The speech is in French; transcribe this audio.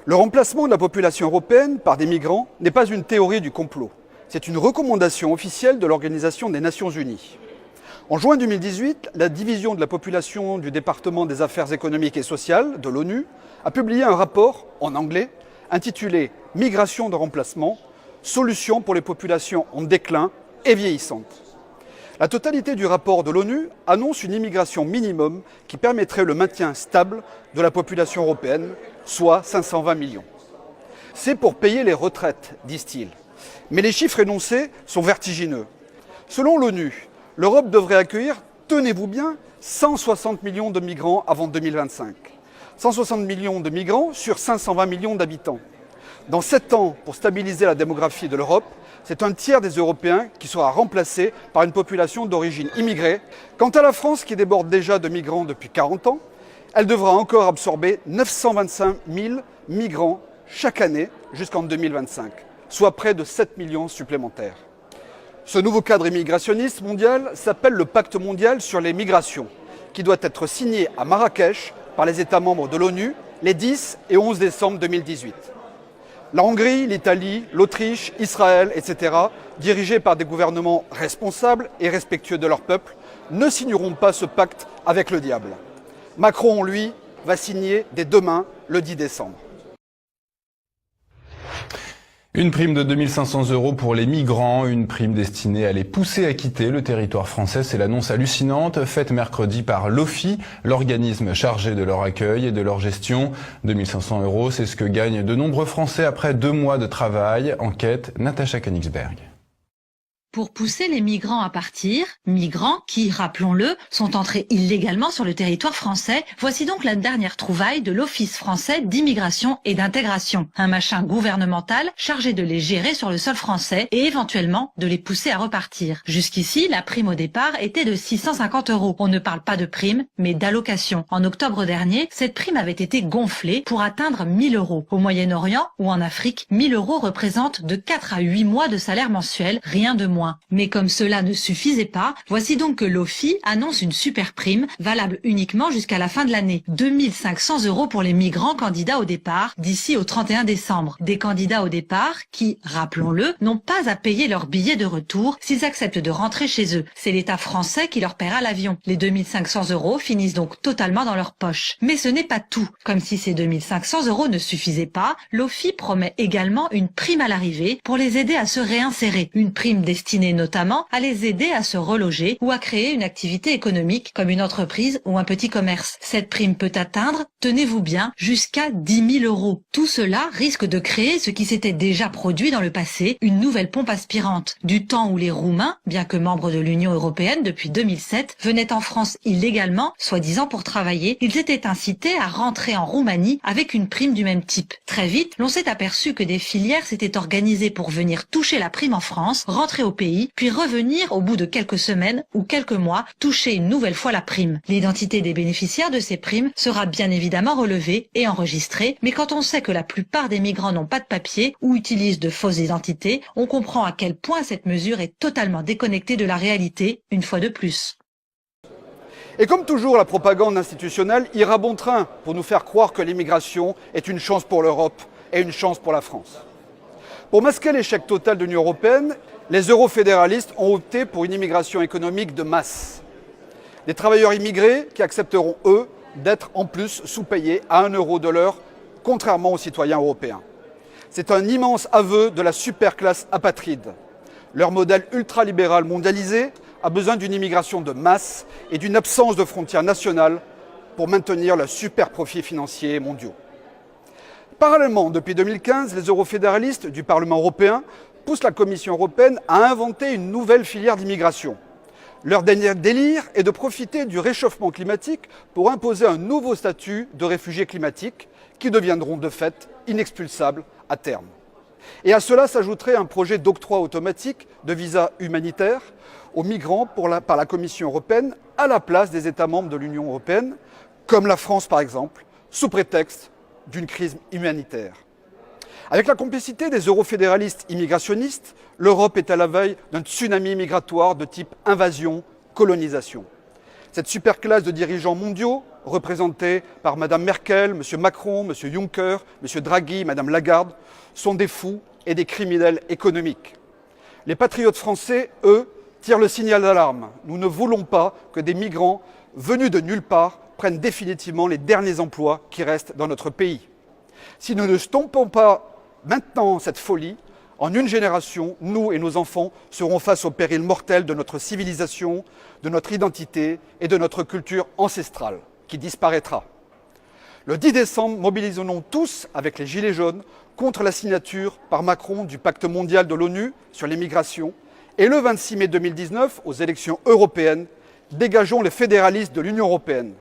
Le remplacement de la population européenne par des migrants n'est pas une théorie du complot. C'est une recommandation officielle de l'Organisation des Nations Unies. En juin 2018, la division de la population du département des affaires économiques et sociales de l'ONU a publié un rapport en anglais intitulé « Migration de remplacement, solutions pour les populations en déclin et vieillissantes ». La totalité du rapport de l'ONU annonce une immigration minimum qui permettrait le maintien stable de la population européenne, soit 520 millions. C'est pour payer les retraites, disent-ils. Mais les chiffres énoncés sont vertigineux. Selon l'ONU, l'Europe devrait accueillir, tenez-vous bien, 160 millions de migrants avant 2025. 160 millions de migrants sur 520 millions d'habitants. Dans 7 ans, pour stabiliser la démographie de l'Europe, c'est un tiers des Européens qui sera remplacé par une population d'origine immigrée. Quant à la France, qui déborde déjà de migrants depuis 40 ans, elle devra encore absorber 925 000 migrants chaque année jusqu'en 2025, soit près de 7 millions supplémentaires. Ce nouveau cadre immigrationniste mondial s'appelle le Pacte mondial sur les migrations, qui doit être signé à Marrakech par les États membres de l'ONU les 10 et 11 décembre 2018. La Hongrie, l'Italie, l'Autriche, Israël, etc., dirigés par des gouvernements responsables et respectueux de leur peuple, ne signeront pas ce pacte avec le diable. Macron, lui, va signer dès demain, le 10 décembre. Une prime de 2 500 € pour les migrants, une prime destinée à les pousser à quitter le territoire français. C'est l'annonce hallucinante faite mercredi par l'OFII, l'organisme chargé de leur accueil et de leur gestion. 2 500 €, c'est ce que gagnent de nombreux Français après 2 mois de travail. Enquête, Natacha Königsberg. Pour pousser les migrants à partir, migrants qui, rappelons-le, sont entrés illégalement sur le territoire français, voici donc la dernière trouvaille de l'Office français d'immigration et d'intégration, un machin gouvernemental chargé de les gérer sur le sol français et éventuellement de les pousser à repartir. Jusqu'ici, la prime au départ était de 650 €. On ne parle pas de prime, mais d'allocation. En octobre dernier, cette prime avait été gonflée pour atteindre 1 000 €. Au Moyen-Orient ou en Afrique, 1 000 € représentent de 4 à 8 mois de salaire mensuel, rien de moins. Mais comme cela ne suffisait pas, voici donc que l'OFII annonce une super prime, valable uniquement jusqu'à la fin de l'année. 2 500 € pour les migrants candidats au départ, d'ici au 31 décembre. Des candidats au départ qui, rappelons-le, n'ont pas à payer leur billet de retour s'ils acceptent de rentrer chez eux. C'est l'État français qui leur paiera l'avion. Les 2 500 € finissent donc totalement dans leur poche. Mais ce n'est pas tout. Comme si ces 2 500 € ne suffisaient pas, l'OFII promet également une prime à l'arrivée pour les aider à se réinsérer. Une prime destinée notamment à les aider à se reloger ou à créer une activité économique comme une entreprise ou un petit commerce. Cette prime peut atteindre, tenez-vous bien, jusqu'à 10 000 €. Tout cela risque de créer ce qui s'était déjà produit dans le passé, une nouvelle pompe aspirante. Du temps où les Roumains, bien que membres de l'Union européenne depuis 2007, venaient en France illégalement, soi-disant pour travailler, ils étaient incités à rentrer en Roumanie avec une prime du même type. Très vite, l'on s'est aperçu que des filières s'étaient organisées pour venir toucher la prime en France, rentrer au pays, puis revenir au bout de quelques semaines ou quelques mois, toucher une nouvelle fois la prime. L'identité des bénéficiaires de ces primes sera bien évidemment relevée et enregistrée, mais quand on sait que la plupart des migrants n'ont pas de papier ou utilisent de fausses identités, on comprend à quel point cette mesure est totalement déconnectée de la réalité, une fois de plus. Et comme toujours, la propagande institutionnelle ira bon train pour nous faire croire que l'immigration est une chance pour l'Europe et une chance pour la France. Pour masquer l'échec total de l'Union européenne, les eurofédéralistes ont opté pour une immigration économique de masse. Des travailleurs immigrés qui accepteront, eux, d'être en plus sous-payés à 1 € de l'heure, contrairement aux citoyens européens. C'est un immense aveu de la superclasse apatride. Leur modèle ultralibéral mondialisé a besoin d'une immigration de masse et d'une absence de frontières nationales pour maintenir leurs super profits financiers mondiaux. Parallèlement, depuis 2015, les eurofédéralistes du Parlement européen poussent la Commission européenne à inventer une nouvelle filière d'immigration. Leur dernier délire est de profiter du réchauffement climatique pour imposer un nouveau statut de réfugiés climatiques qui deviendront de fait inexpulsables à terme. Et à cela s'ajouterait un projet d'octroi automatique de visas humanitaires aux migrants par la Commission européenne à la place des États membres de l'Union européenne, comme la France par exemple, sous prétexte d'une crise humanitaire. Avec la complicité des eurofédéralistes immigrationnistes, l'Europe est à la veille d'un tsunami migratoire de type invasion, colonisation. Cette superclasse de dirigeants mondiaux représentés par Mme Merkel, M. Macron, M. Juncker, M. Draghi, Mme Lagarde, sont des fous et des criminels économiques. Les patriotes français, eux, tirent le signal d'alarme. Nous ne voulons pas que des migrants venus de nulle part prennent définitivement les derniers emplois qui restent dans notre pays. Si nous ne stoppons pas maintenant cette folie, en une génération, nous et nos enfants seront face au péril mortel de notre civilisation, de notre identité et de notre culture ancestrale, qui disparaîtra. Le 10 décembre, mobilisons-nous tous avec les Gilets jaunes contre la signature par Macron du pacte mondial de l'ONU sur les migrations et le 26 mai 2019, aux élections européennes, dégageons les fédéralistes de l'Union européenne.